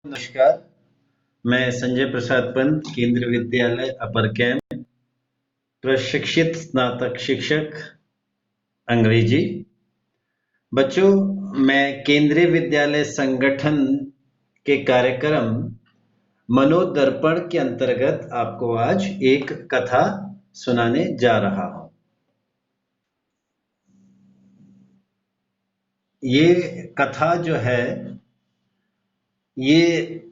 नमस्कार। मैं संजय प्रसाद पंत, केंद्रीय विद्यालय अपर कैंप, प्रशिक्षित स्नातक शिक्षक अंग्रेजी। बच्चों, मैं केंद्रीय विद्यालय संगठन के कार्यक्रम मनोदर्पण के अंतर्गत आपको आज एक कथा सुनाने जा रहा हूं। ये कथा जो है ये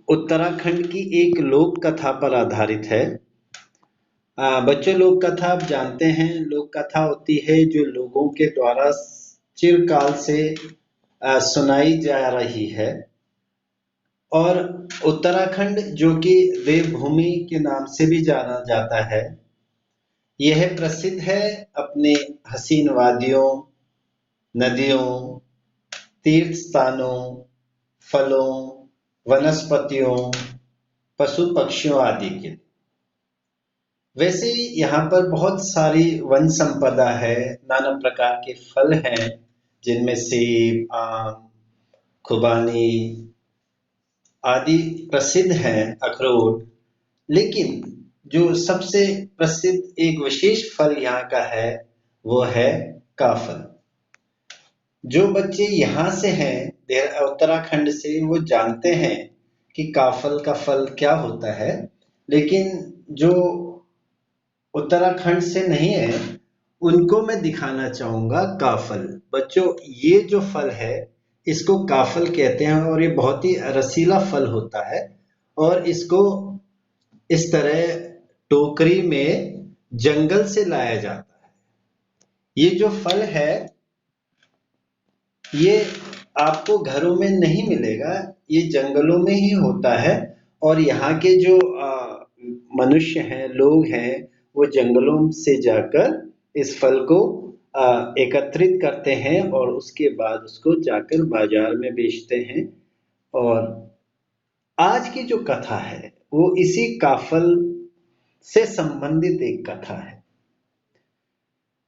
उत्तराखंड की एक लोक कथा पर आधारित है। बच्चों, लोक कथा आप जानते हैं, लोक कथा होती है जो लोगों के द्वारा चिरकाल से सुनाई जा रही है। और उत्तराखंड, जो कि देवभूमि के नाम से भी जाना जाता है, यह प्रसिद्ध है अपने हसीन वादियों, नदियों, तीर्थ स्थानों, फलों, वनस्पतियों, पशु पक्षियों आदि के। वैसे यहाँ पर बहुत सारी वन संपदा है, नाना प्रकार के फल हैं, जिनमें सेब, आम, खुबानी आदि प्रसिद्ध हैं, अखरोट। लेकिन जो सबसे प्रसिद्ध एक विशेष फल यहाँ का है वो है काफल। जो बच्चे यहाँ से हैं, उत्तराखंड से, वो जानते हैं कि काफल का फल क्या होता है। लेकिन जो उत्तराखंड से नहीं है, उनको मैं दिखाना चाहूंगा काफल। बच्चों, ये जो फल है इसको काफल कहते हैं और ये बहुत ही रसीला फल होता है। और इसको इस तरह टोकरी में जंगल से लाया जाता है। ये जो फल है ये आपको घरों में नहीं मिलेगा, ये जंगलों में ही होता है। और यहाँ के जो मनुष्य हैं, लोग हैं, वो जंगलों से जाकर इस फल को एकत्रित करते हैं और उसके बाद उसको जाकर बाजार में बेचते हैं। और आज की जो कथा है वो इसी काफल से संबंधित एक कथा है।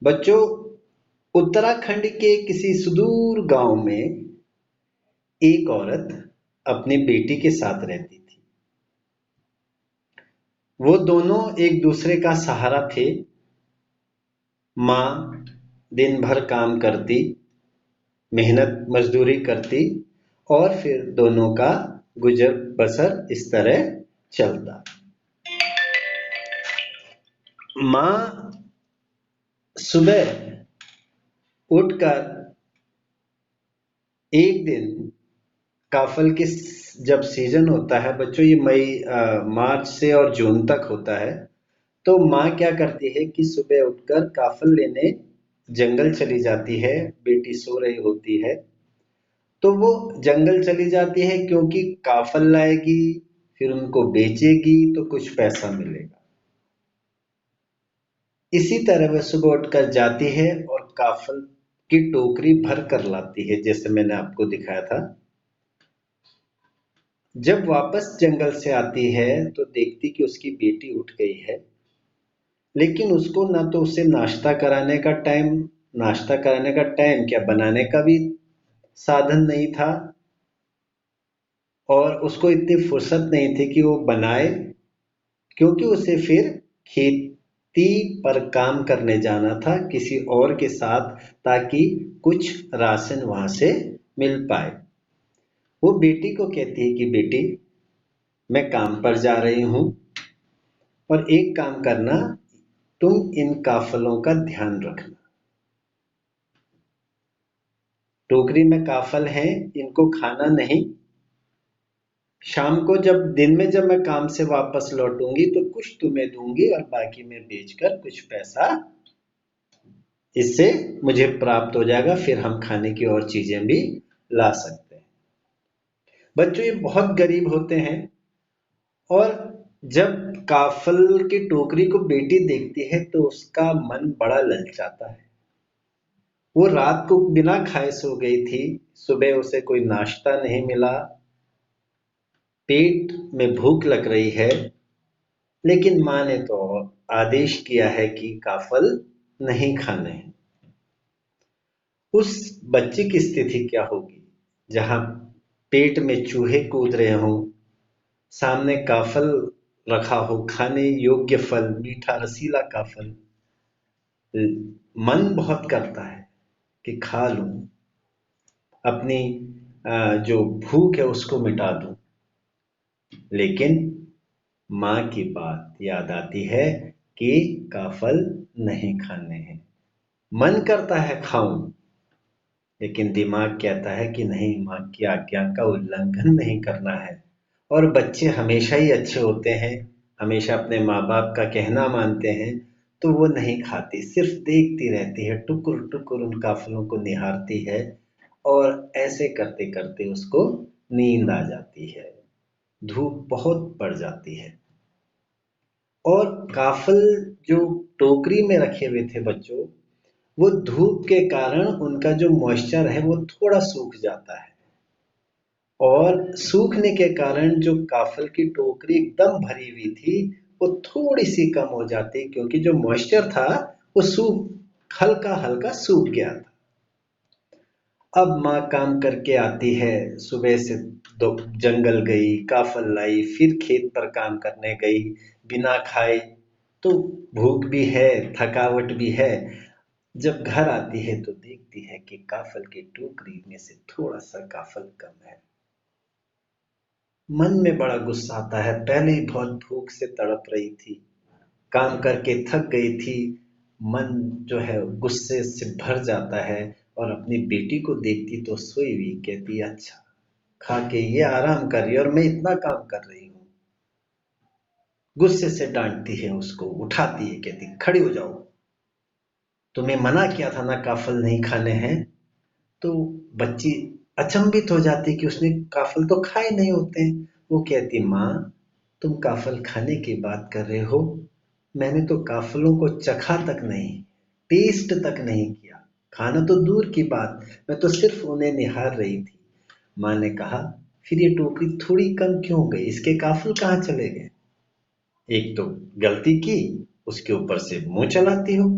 बच्चों, उत्तराखंड के किसी सुदूर गांव में एक औरत अपनी बेटी के साथ रहती थी। वो दोनों एक दूसरे का सहारा थे। माँ दिन भर काम करती, मेहनत मजदूरी करती और फिर दोनों का गुजर बसर इस तरह चलता। माँ सुबह उठकर एक दिन काफल के जब सीजन होता है बच्चों, ये मार्च से और जून तक होता है, तो माँ क्या करती है कि सुबह उठकर काफल लेने जंगल चली जाती है। बेटी सो रही होती है तो वो जंगल चली जाती है, क्योंकि काफल लाएगी, फिर उनको बेचेगी तो कुछ पैसा मिलेगा। इसी तरह वह सुबह उठकर जाती है और काफल की टोकरी भर कर लाती है, जैसे मैंने आपको दिखाया था। जब वापस जंगल से आती है तो देखती कि उसकी बेटी उठ गई है, लेकिन उसको ना तो उसे नाश्ता कराने का टाइम क्या, बनाने का भी साधन नहीं था। और उसको इतनी फुर्सत नहीं थी कि वो बनाए, क्योंकि उसे फिर खेती पर काम करने जाना था किसी और के साथ, ताकि कुछ राशन वहां से मिल पाए। वो बेटी को कहती है कि बेटी, मैं काम पर जा रही हूं और एक काम करना, तुम इन काफलों का ध्यान रखना। टोकरी में काफल हैं, इनको खाना नहीं। शाम को दिन में जब मैं काम से वापस लौटूंगी तो कुछ तुम्हें दूंगी और बाकी मैं बेचकर कुछ पैसा इससे मुझे प्राप्त हो जाएगा, फिर हम खाने की और चीजें भी ला सकते हैं। बच्चों, ये बहुत गरीब होते हैं। और जब काफल की टोकरी को बेटी देखती है तो उसका मन बड़ा ललचाता है। वो रात को बिना खाए सो गई थी, सुबह उसे कोई नाश्ता नहीं मिला, पेट में भूख लग रही है, लेकिन माँ ने तो आदेश किया है कि काफल नहीं खाने हैं। उस बच्चे की स्थिति क्या होगी जहां पेट में चूहे कूद रहे हों, सामने काफल रखा हो, खाने योग्य फल, मीठा रसीला काफल, मन बहुत करता है कि खा लूं, अपनी जो भूख है उसको मिटा दूं, लेकिन माँ की बात याद आती है कि काफल नहीं खाने हैं। मन करता है खाऊं, लेकिन दिमाग कहता है कि नहीं, माँ की आज्ञा का उल्लंघन नहीं करना है। और बच्चे हमेशा ही अच्छे होते हैं, हमेशा अपने माँ बाप का कहना मानते हैं, तो वो नहीं खाती, सिर्फ देखती रहती है, टुकुर टुकुर उन काफलों को निहारती है, और ऐसे करते करते उसको नींद आ जाती है। धूप बहुत बढ़ जाती है, और काफल जो टोकरी में रखे हुए थे बच्चों, वो धूप के कारण उनका जो मॉइस्चर है वो थोड़ा सूख जाता है, और सूखने के कारण जो काफल की टोकरी एकदम भरी हुई थी वो थोड़ी सी कम हो जाती, क्योंकि जो मॉइस्चर था वो सूख हल्का हल्का सूख गया था। अब माँ काम करके आती है, सुबह से दो जंगल गई, काफल लाई, फिर खेत पर काम करने गई, बिना खाए, तो भूख भी है, थकावट भी है। जब घर आती है तो देखती है कि काफल की टोकरी में से थोड़ा सा काफल कम है। मन में बड़ा गुस्सा आता है, पहले ही बहुत भूख से तड़प रही थी, काम करके थक गई थी। मन जो है गुस्से से भर जाता है, और अपनी बेटी को देखती तो सोई हुई, कहती अच्छा, खा के ये आराम कर रही है और मैं इतना काम कर रही हूँ। गुस्से से डांटती है उसको, उठाती है, कहती खड़ी हो जाओ, तुम्हें मना किया था ना काफल नहीं खाने हैं। तो बच्ची अचंभित हो जाती कि उसने काफल तो खाए नहीं होते हैं। वो कहती माँ, तुम काफल खाने की बात कर रहे हो, मैंने तो काफलों को चखा तक नहीं, टेस्ट तक नहीं किया, खाना तो दूर की बात, मैं तो सिर्फ उन्हें निहार रही थी। माँ ने कहा, फिर ये टोकरी थोड़ी कम क्यों हो गई, इसके काफल कहाँ चले गए? एक तो गलती की, उसके ऊपर से मुंह चलाती हो।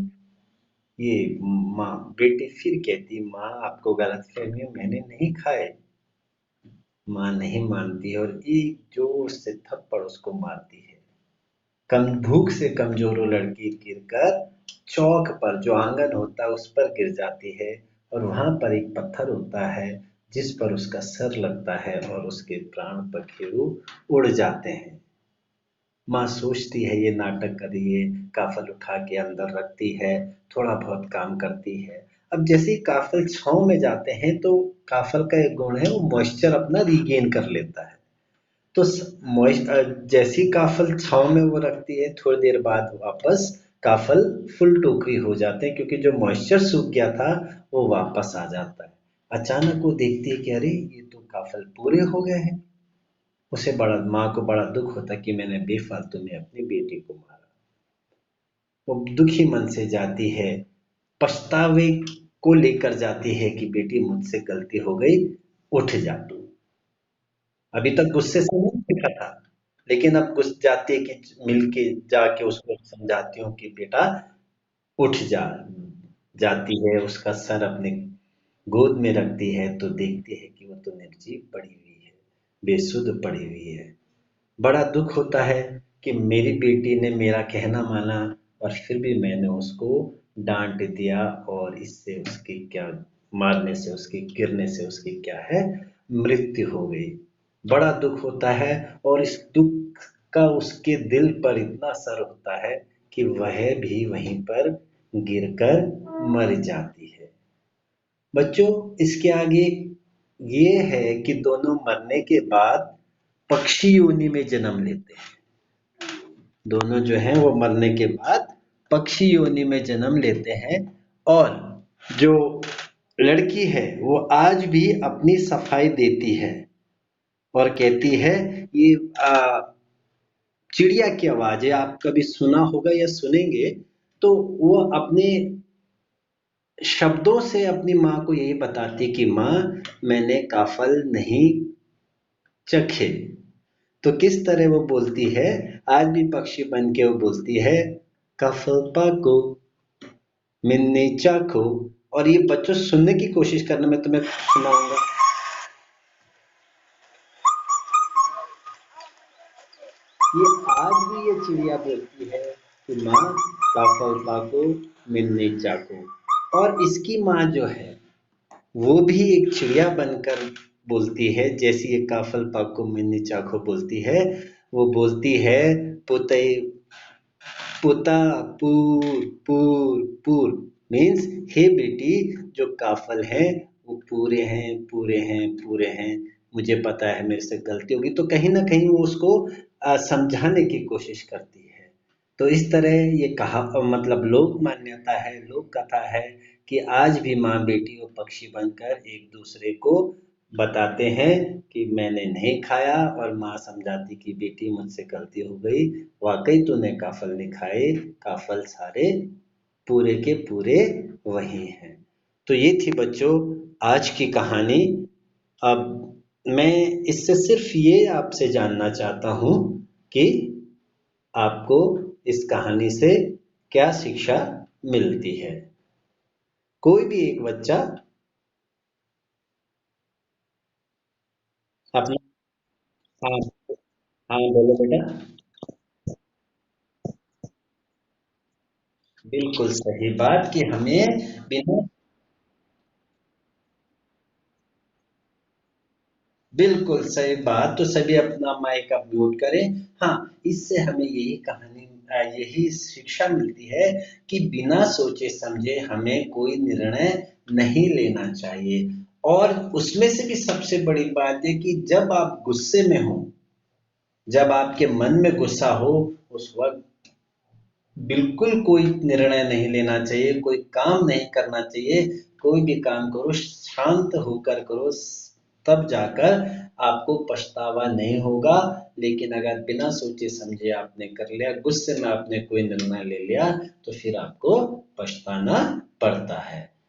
ये माँ बेटी फिर कहती, माँ आपको गलतफहमी है, मैंने नहीं खाए। माँ नहीं मानती और एक जोर से थप्पड़ उसको मारती है। कम भूख से कमजोर वो लड़की गिरकर चौक पर, जो आंगन होता है उस पर गिर जाती है, और वहां पर एक पत्थर होता है जिस पर उसका सर लगता है, और उसके प्राण पखेरु उड़ जाते हैं। माँ सोचती है ये नाटक कर रही है, काफल उठा के अंदर रखती है, थोड़ा बहुत काम करती है। अब जैसे ही काफल छांव में जाते हैं तो काफल का एक गुण है, वो मॉइस्चर अपना रीगेन कर लेता है। तो जैसी काफल छांव में वो रखती है, थोड़ी देर बाद वापस काफल फुल टोकरी हो जाते हैं, क्योंकि जो मॉइस्चर सूख गया था वो वापस आ जाता है। अचानक वो देखती है कि अरे ये तो काफल पूरे हो गए हैं। उसे बड़ा, माँ को बड़ा दुख होता कि मैंने बेफालतू में अपनी बेटी को मारा। वो दुखी मन से जाती है, पछतावे को लेकर जाती है कि बेटी मुझसे गलती हो गई, उठ जा तू। अभी तक गुस्से से नहीं उठा था, लेकिन अब गुस्से जाती है कि मिलके जाके उसको समझाती हूँ कि बेटा उठ जा। जाती है, उसका सर अपने गोद में रखती है तो देखती है कि वो तो निर्जीव पड़ी हुई है, बेसुध पड़ी हुई है। बड़ा दुख होता है कि मेरी बेटी ने मेरा कहना माना, और फिर भी मैंने उसको डांट दिया, और इससे उसकी क्या, मारने से, उसकी गिरने से उसकी क्या है, मृत्यु हो गई। बड़ा दुख होता है, और इस दुख का उसके दिल पर इतना असर होता है कि वह भी वहीं पर गिरकर मर जाती है। बच्चों, इसके आगे ये है कि दोनों मरने के बाद पक्षी योनि में जन्म लेते हैं। दोनों जो हैं वो मरने के बाद पक्षी योनि में जन्म लेते हैं, और जो लड़की है वो आज भी अपनी सफाई देती है, और कहती है ये चिड़िया की आवाज है, आप कभी सुना होगा या सुनेंगे। तो वो अपने शब्दों से अपनी माँ को यही बताती कि माँ, मैंने काफल नहीं चखे। तो किस तरह वो बोलती है, आज भी पक्षी बन के वो बोलती है, कफल पाको मिन्नी चाको। और ये बच्चों सुनने की कोशिश करना, मैं तुम्हें सुनाऊंगा। ये आज भी ये चिड़िया बोलती है कि माँ काफल पाको मिन्नी चाको। और इसकी माँ जो है वो भी एक चिड़िया बनकर बोलती है, जैसी ये काफल पाको मिन्नी चाको बोलती है। वो बोलती है पुतई पुता पूर पूर पूर, मीन्स हे बेटी, जो काफल हैं वो पूरे हैं पूरे हैं पूरे हैं। मुझे पता है मेरे से गलती होगी, तो कहीं ना कहीं वो उसको समझाने की कोशिश करती है। तो इस तरह ये कहा मतलब लोक मान्यता है, लोक कथा है कि आज भी माँ बेटी और पक्षी बनकर एक दूसरे को बताते हैं कि मैंने नहीं खाया, और माँ समझाती कि बेटी मुझसे गलती हो गई, वाकई तूने काफल नहीं खाए, काफल सारे पूरे के पूरे वही हैं। तो ये थी बच्चों आज की कहानी। अब मैं इससे सिर्फ ये आपसे जानना चाहता हूँ कि आपको इस कहानी से क्या शिक्षा मिलती है। कोई भी एक बच्चा अपना। हाँ, हाँ बोलो बेटा। बिल्कुल सही बात कि हमें बिना। बिल्कुल सही बात, तो सभी अपना माइक अब म्यूट करें। हाँ, इससे हमें यही कहानी यही शिक्षा मिलती है कि बिना सोचे समझे हमें कोई निर्णय नहीं लेना चाहिए। और उसमें से भी सबसे बड़ी बात है कि जब आप गुस्से में हो, जब आपके मन में गुस्सा हो, उस वक्त बिल्कुल कोई निर्णय नहीं लेना चाहिए, कोई काम नहीं करना चाहिए। कोई भी काम करो शांत होकर करो, तब जाकर आपको पछतावा नहीं होगा। लेकिन अगर बिना सोचे समझे आपने कर लिया, गुस्से में आपने कोई निर्णय ले लिया, तो फिर आपको पछताना पड़ता है।